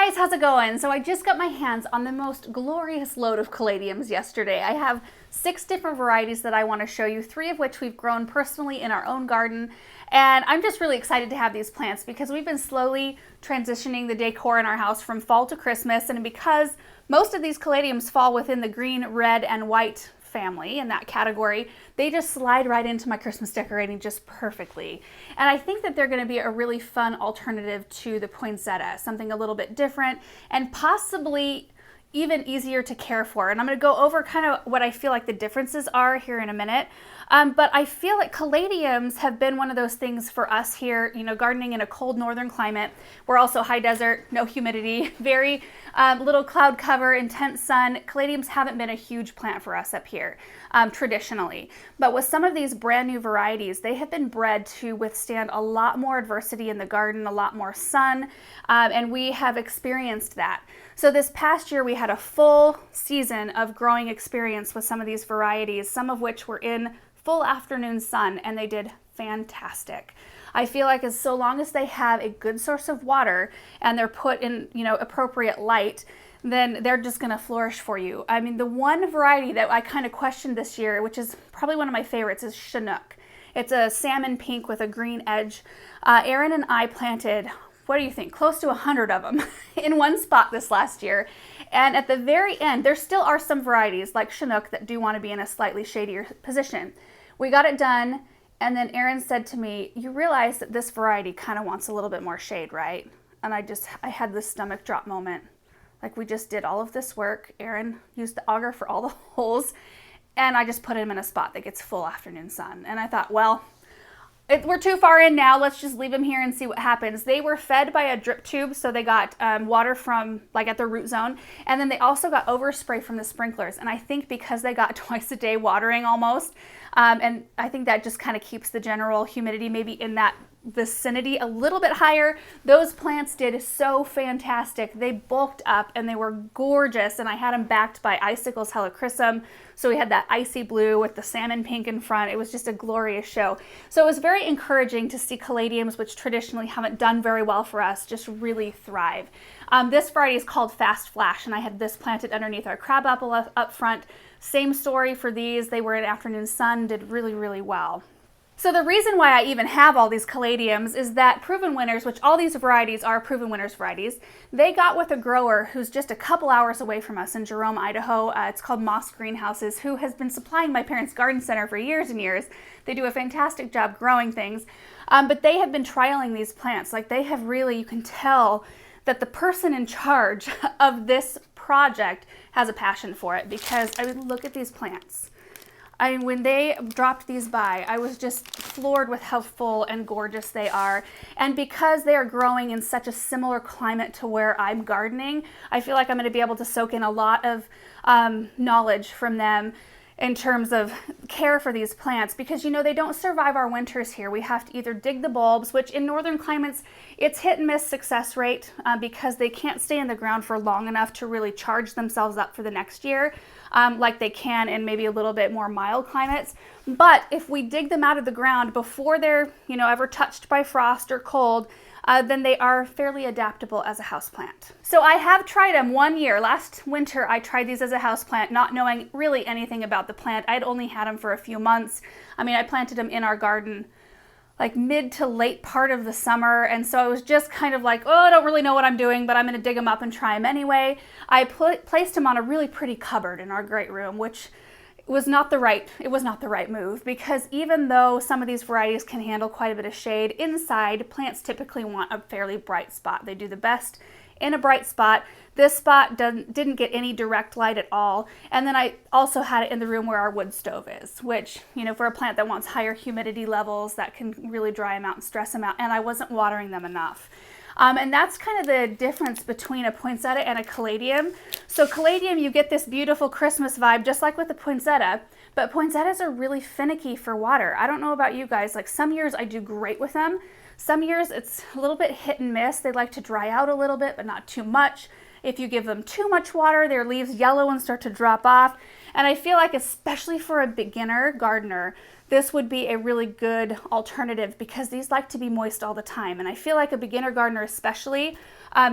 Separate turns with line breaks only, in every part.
guys, how's it going? So I just got my hands on the most glorious load of caladiums yesterday. I have 6 different varieties that I want to show you, 3 of which we've grown personally in our own garden. And I'm just really excited to have these plants because we've been slowly transitioning the decor in our house from fall to Christmas. And because most of these caladiums fall within the green, red, and white family in that category, they just slide right into my Christmas decorating just perfectly. And I think that they're going to be a really fun alternative to the poinsettia, something a little bit different and possibly even easier to care for. And I'm going to go over kind of what I feel like the differences are here in a minute. But I feel like caladiums have been one of those things for us here, you know, gardening in a cold northern climate. We're also high desert, no humidity, very little cloud cover, intense sun. Caladiums haven't been a huge plant for us up here traditionally. But with some of these brand new varieties, they have been bred to withstand a lot more adversity in the garden, a lot more sun, and we have experienced that. So this past year, we had a full season of growing experience with some of these varieties, some of which were in full afternoon sun, and they did fantastic. I feel like as so long as they have a good source of water and they're put in, you know, appropriate light, then they're just going to flourish for you. I mean, the one variety that I kind of questioned this year, which is probably one of my favorites, is Chinook. It's a salmon pink with a green edge. Aaron and I planted, what do you think, close to 100 of them in one spot this last year. And at the very end, there still are some varieties like Chinook that do want to be in a slightly shadier position. We got it done, and then Aaron said to me, you realize that this variety kind of wants a little bit more shade, right? And I had this stomach drop moment. Like, we just did all of this work. Aaron used the auger for all the holes, and I just put him in a spot that gets full afternoon sun. And I thought, well, we're too far in now. Let's just leave them here and see what happens. They were fed by a drip tube, so they got water from, like, at the root zone. And then they also got overspray from the sprinklers. And I think because they got twice a day watering almost, and I think that just kind of keeps the general humidity maybe in that vicinity a little bit higher. Those plants did so fantastic. They bulked up and they were gorgeous, and I had them backed by Icicles helichrysum, so we had that icy blue with the salmon pink in front. It was just a glorious show. So it was very encouraging to see caladiums, which traditionally haven't done very well for us, just really thrive. This variety is called Fast Flash, and I had this planted underneath our crabapple up front. Same story for these. They were in afternoon sun, did really, really well. So the reason why I even have all these caladiums is that Proven Winners, which all these varieties are Proven Winners varieties, they got with a grower who's just a couple hours away from us in Jerome, Idaho. It's called Moss Greenhouses, who has been supplying my parents' garden center for years and years. They do a fantastic job growing things, but they have been trialing these plants. Like, they have really, you can tell that the person in charge of this project has a passion for it, because I would look at these plants. When they dropped these by, I was just floored with how full and gorgeous they are. And because they are growing in such a similar climate to where I'm gardening, I feel like I'm going to be able to soak in a lot of knowledge from them in terms of care for these plants, because, you know, they don't survive our winters here. We have to either dig the bulbs, which in northern climates, it's hit and miss success rate because they can't stay in the ground for long enough to really charge themselves up for the next year like they can in maybe a little bit more mild climates. But if we dig them out of the ground before they're, you know, ever touched by frost or cold, then they are fairly adaptable as a houseplant. So I have tried them one year. Last winter, I tried these as a houseplant, not knowing really anything about the plant. I'd only had them for a few months. I mean, I planted them in our garden like mid to late part of the summer, and so I was just kind of like, oh, I don't really know what I'm doing, but I'm going to dig them up and try them anyway. I placed them on a really pretty cupboard in our great room, which was not the right move, because even though some of these varieties can handle quite a bit of shade, inside plants typically want a fairly bright spot. They do the best in a bright spot. This spot didn't get any direct light at all. And then I also had it in the room where our wood stove is, which, you know, for a plant that wants higher humidity levels, that can really dry them out and stress them out. And I wasn't watering them enough. And that's kind of the difference between a poinsettia and a caladium. So caladium, you get this beautiful Christmas vibe, just like with the poinsettia, but poinsettias are really finicky for water. I don't know about you guys, like some years I do great with them. Some years it's a little bit hit and miss. They like to dry out a little bit, but not too much. If you give them too much water, their leaves yellow and start to drop off. And I feel like, especially for a beginner gardener, this would be a really good alternative because these like to be moist all the time. And I feel like a beginner gardener especially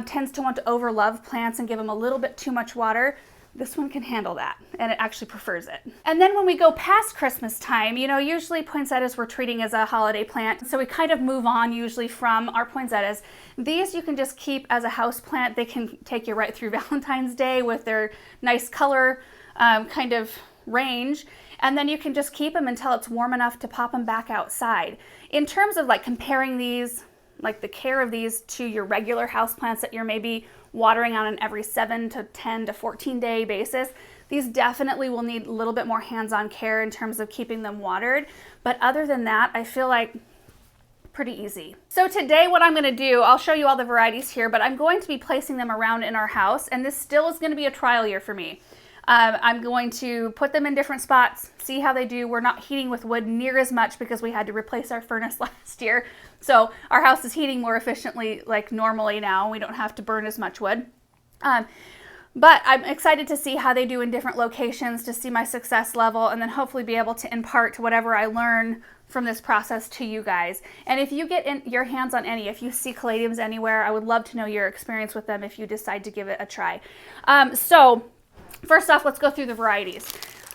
tends to want to overlove plants and give them a little bit too much water. This one can handle that, and it actually prefers it. And then when we go past Christmas time, you know, usually poinsettias we're treating as a holiday plant, so we kind of move on usually from our poinsettias. These you can just keep as a house plant. They can take you right through Valentine's Day with their nice color kind of range, and then you can just keep them until it's warm enough to pop them back outside. In terms of like comparing these, like the care of these to your regular house plants that you're maybe watering on an every 7 to 10 to 14 day basis, these definitely will need a little bit more hands-on care in terms of keeping them watered. But other than that, I feel like pretty easy. So today what I'm going to do, I'll show you all the varieties here, but I'm going to be placing them around in our house, and this still is going to be a trial year for me. I'm going to put them in different spots, see how they do. We're not heating with wood near as much because we had to replace our furnace last year. So our house is heating more efficiently like normally now. We don't have to burn as much wood. But I'm excited to see how they do in different locations, to see my success level, and then hopefully be able to impart whatever I learn from this process to you guys. And if you get your hands on any, if you see caladiums anywhere, I would love to know your experience with them if you decide to give it a try. So first off, let's go through the varieties.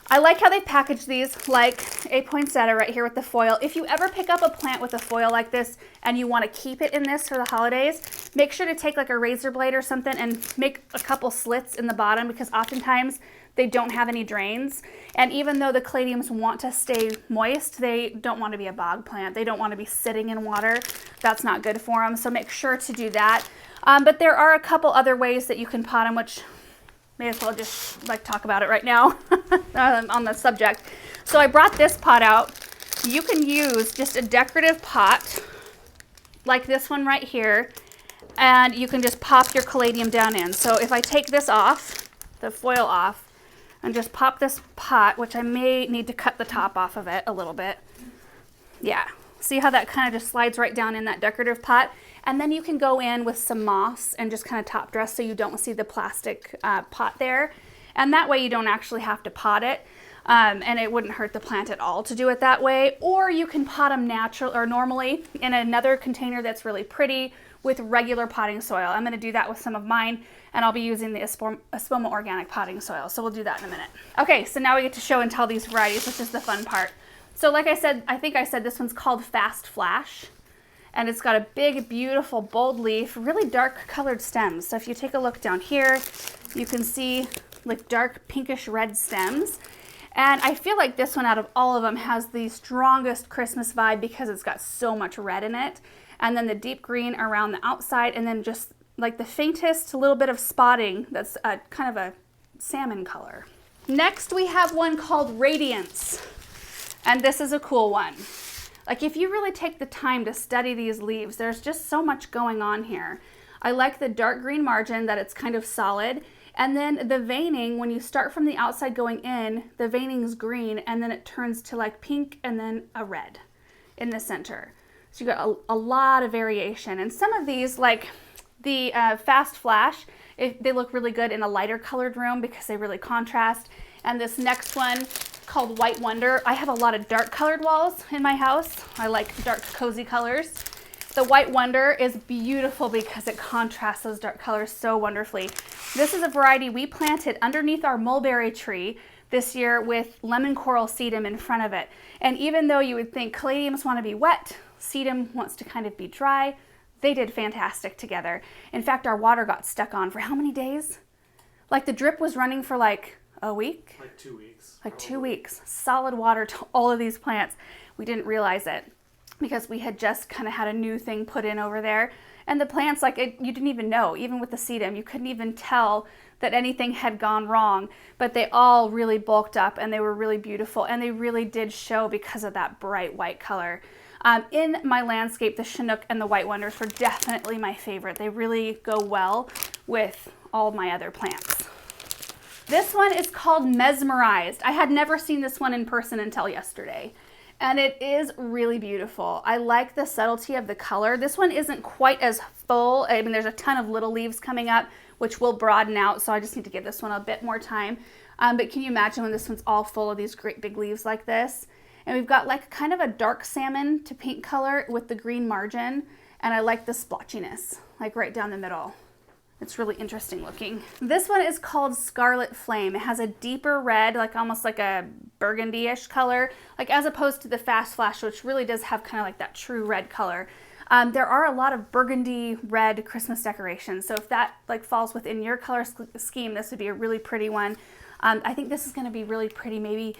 I like how they package these like a poinsettia right here with the foil. If you ever pick up a plant with a foil like this and you want to keep it in this for the holidays, make sure to take like a razor blade or something and make a couple slits in the bottom, because oftentimes they don't have any drains. And even though the caladiums want to stay moist, they don't want to be a bog plant. They don't want to be sitting in water. That's not good for them. So make sure to do that. But there are a couple other ways that you can pot them, which may as well just like talk about it right now on the subject. So I brought this pot out. You can use just a decorative pot like this one right here, and you can just pop your caladium down in. So if I take this off, the foil off, and just pop this pot, which I may need to cut the top off of it a little bit. Yeah, see how that kind of just slides right down in that decorative pot? And then you can go in with some moss and just kind of top dress so you don't see the plastic pot there. And that way you don't actually have to pot it. And it wouldn't hurt the plant at all to do it that way. Or you can pot them natural or normally in another container that's really pretty with regular potting soil. I'm going to do that with some of mine, and I'll be using the Espoma organic potting soil. So we'll do that in a minute. Okay, so now we get to show and tell these varieties, which is the fun part. So like I said, I think I said this one's called Fast Flash. And it's got a big, beautiful, bold leaf, really dark colored stems. So if you take a look down here, you can see like dark pinkish red stems. And I feel like this one out of all of them has the strongest Christmas vibe because it's got so much red in it. And then the deep green around the outside, and then just like the faintest little bit of spotting that's kind of a salmon color. Next we have one called Radiance. And this is a cool one. Like if you really take the time to study these leaves, there's just so much going on here. I like the dark green margin, that it's kind of solid. And then the veining, when you start from the outside going in, the veining's green and then it turns to like pink and then a red in the center. So you got a lot of variation. And some of these, like the Fast Flash, they look really good in a lighter colored room because they really contrast. And this next one, called White Wonder. I have a lot of dark colored walls in my house. I like dark cozy colors. The White Wonder is beautiful because it contrasts those dark colors so wonderfully. This is a variety we planted underneath our mulberry tree this year with lemon coral sedum in front of it. And even though you would think caladiums want to be wet, sedum wants to kind of be dry, they did fantastic together. In fact, our water got stuck on for how many days? Like the drip was running for like a week?
Like 2 weeks.
Like 2 weeks. Solid water to all of these plants. We didn't realize it because we had just kind of had a new thing put in over there. And the plants, like you didn't even know, even with the sedum, you couldn't even tell that anything had gone wrong. But they all really bulked up and they were really beautiful. And they really did show because of that bright white color. In my landscape, the Chinook and the White Wonders were definitely my favorite. They really go well with all my other plants. This one is called Mesmerized. I had never seen this one in person until yesterday. And it is really beautiful. I like the subtlety of the color. This one isn't quite as full. I mean, there's a ton of little leaves coming up, which will broaden out. So I just need to give this one a bit more time. But can you imagine when this one's all full of these great big leaves like this? And we've got like kind of a dark salmon to pink color with the green margin. And I like the splotchiness, like right down the middle. It's really interesting looking. This one is called Scarlet Flame. It has a deeper red, like almost like a burgundy-ish color, like as opposed to the Fast Flash, which really does have kind of like that true red color. There are a lot of burgundy red Christmas decorations. So if that like falls within your color scheme, this would be a really pretty one. I think this is gonna be really pretty maybe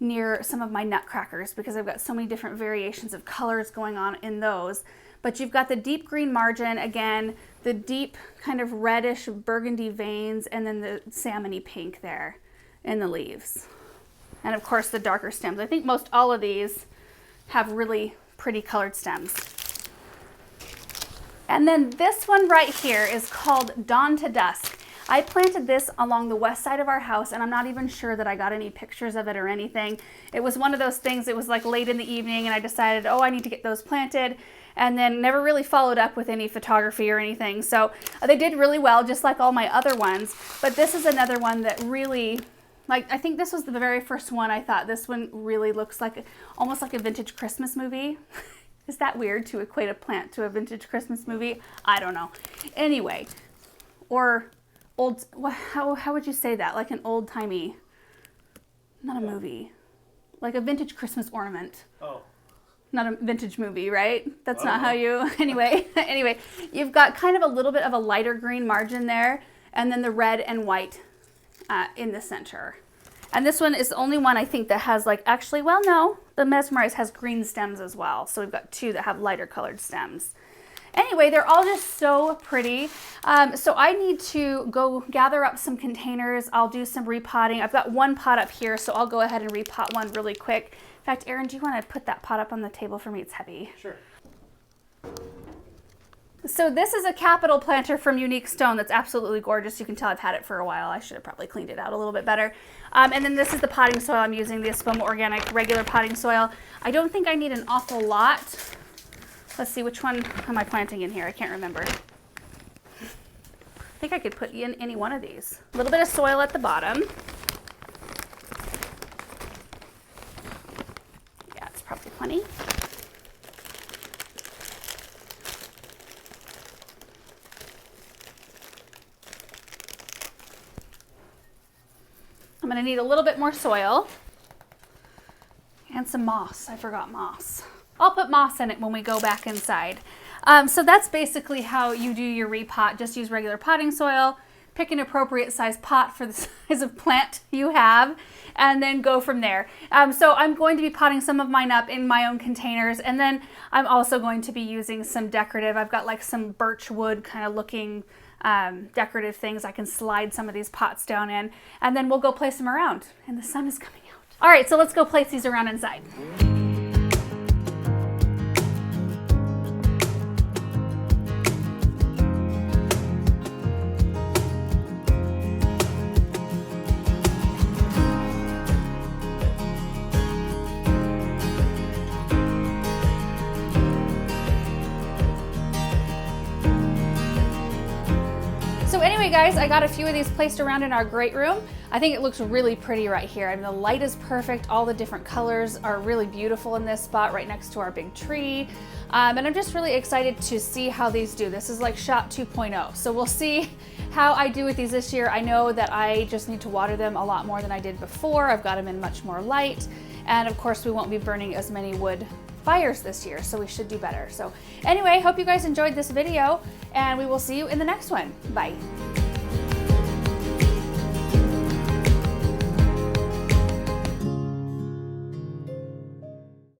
near some of my nutcrackers because I've got so many different variations of colors going on in those. But you've got the deep green margin, again, the deep kind of reddish burgundy veins, and then the salmony pink there in the leaves. And of course the darker stems. I think most all of these have really pretty colored stems. And then this one right here is called Dawn to Dusk. I planted this along the west side of our house, and I'm not even sure that I got any pictures of it or anything. It was one of those things, it was like late in the evening, and I decided, oh, I need to get those planted, and then never really followed up with any photography or anything. So they did really well, just like all my other ones. But this is another one that really, like, I think this was the very first one I thought, this one really looks like, almost like a vintage Christmas movie. Is that weird to equate a plant to a vintage Christmas movie? I don't know. Anyway, or old, how would you say that? Like an old-timey, not a movie, like a vintage Christmas ornament. Oh. Not a vintage movie, right? That's not how you, anyway, you've got kind of a little bit of a lighter green margin there, and then the red and white in the center. And this one is the only one I think that has like, actually, well, no, the Mesmerize has green stems as well. So we've got two that have lighter colored stems. Anyway, they're all just so pretty. So I need to go gather up some containers. I'll do some repotting. I've got one pot up here, so I'll go ahead and repot one really quick. In fact, Erin, do you want to put that pot up on the table for me? It's heavy. Sure. So this is a capital planter from Unique Stone that's absolutely gorgeous. You can tell I've had it for a while. I should have probably cleaned it out a little bit better. And then this is the potting soil I'm using, the Espoma Organic regular potting soil. I don't think I need an awful lot. Let's see, which one am I planting in here? I can't remember. I think I could put in any one of these. A little bit of soil at the bottom. Yeah, it's probably plenty. I'm gonna need a little bit more soil and some moss. I forgot moss. I'll put moss in it when we go back inside. So that's basically how you do your repot. Just use regular potting soil, pick an appropriate size pot for the size of plant you have, and then go from there. So I'm going to be potting some of mine up in my own containers, and then I'm also going to be using some decorative. I've got like some birch wood kind of looking decorative things I can slide some of these pots down in, and then we'll go place them around, and the sun is coming out. All right, so let's go place these around inside. So anyway, guys, I got a few of these placed around in our great room. I think it looks really pretty right here. I mean, the light is perfect. All the different colors are really beautiful in this spot right next to our big tree. And I'm just really excited to see how these do. This is like shot 2.0. So we'll see how I do with these this year. I know that I just need to water them a lot more than I did before. I've got them in much more light. And of course, we won't be burning as many wood fires this year, so we should do better. So anyway, hope you guys enjoyed this video, and we will see you in the next one. Bye.